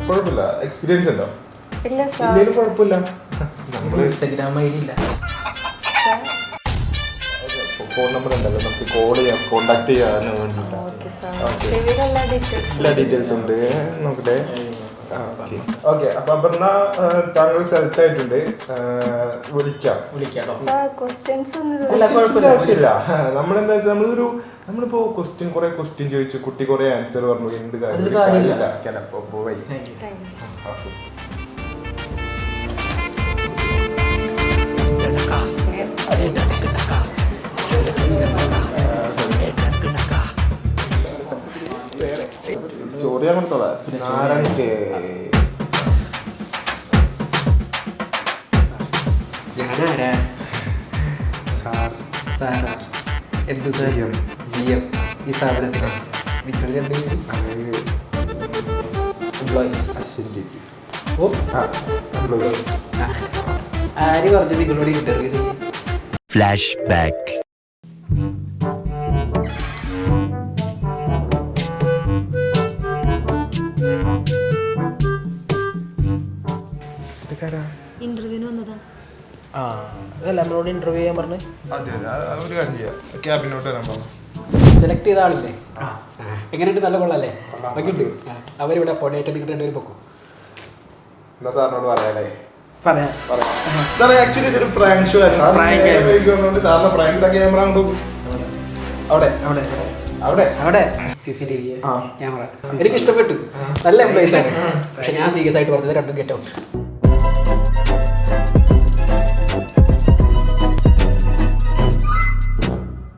കുഴപ്പമില്ല. എക്സ്പീരിയൻസ് ഉണ്ടോ? ഇല്ല സാർ. ഇല്ലെങ്കിലും കുഴപ്പമില്ല. നമ്മൾ ഇൻസ്റ്റാഗ്രാം ഐ ഡി ഇല്ല. ഫോൺ നമ്പർ ഉണ്ടല്ലോ, നമുക്ക് കോൾ ചെയ്യാം, കോണ്ടാക്ട് ചെയ്യാൻ വേണ്ടിയിട്ടാണ്. Okay sir. എല്ലാ ഡീറ്റെയിൽസ് ഉണ്ട്. നോക്കട്ടെ. ഓക്കെ. അപ്പൊ എന്നാ താങ്കൾ സെലക്ട് ആയിട്ടുണ്ട്. വിളിക്കാം സാർ. ക്വസ്റ്റ്യൻസ് ആവശ്യമില്ല. നമ്മളെന്താ വെച്ചാൽ നമ്മളിപ്പോ കുറെ ക്വസ്റ്റ്യൻ ചോദിച്ചു, കുട്ടി കുറെ ആൻസർ പറഞ്ഞു. എന്ത് കാര്യമില്ല. ചോറ് ഞാൻ കൊടുത്തോളാം. ഞാനാരാ? സാറാ. എന്ത് സാർ? GM. ഈ സ്ഥാപനത്തിന് നിങ്ങൾ രണ്ട് എംപ്ലോയീസ്. ഓ, ആര് പറഞ്ഞു നിങ്ങളോട് ഇന്റർവ്യൂ ചെയ്യും? Flash back. ഇന്റർവ്യൂവിന് വന്നതാ. അതല്ല നമ്മളോട് ഇന്റർവ്യൂ ചെയ്യാൻ പറഞ്ഞു. അതെ, ഒരു കാര്യം ചെയ്യാം. ക്യാബിനോട്ട് വരാൻ പറഞ്ഞു. സെലക്ട് ചെയ്ത ആളില്ലേ? എങ്ങനെയുണ്ട്? നല്ല കൊള്ളാല്ലേ? നോക്കിയിട്ട് അവരിവിടെ പൊടയായിട്ട് നിൽക്കുന്ന രണ്ടുപേരും പൊക്കും. എന്നാ സാറിനോട് പറയാല്ലേ? പറയാം. സാറേ, ആക്ച്വലി ഇതൊരു പ്രാങ്ക് ഷോ ആയിരുന്നു. സാറിന് പ്രാങ്ക് ക്യാമറ അവിടെ CCTV ക്യാമറ എനിക്ക് ഇഷ്ടപ്പെട്ടു. നല്ല എംപ്ലോയീസ് ആണ്. പക്ഷെ ഞാൻ സീരിയസ് ആയിട്ട് പറഞ്ഞത് രണ്ടും ഗെറ്റ് ഔട്ട്.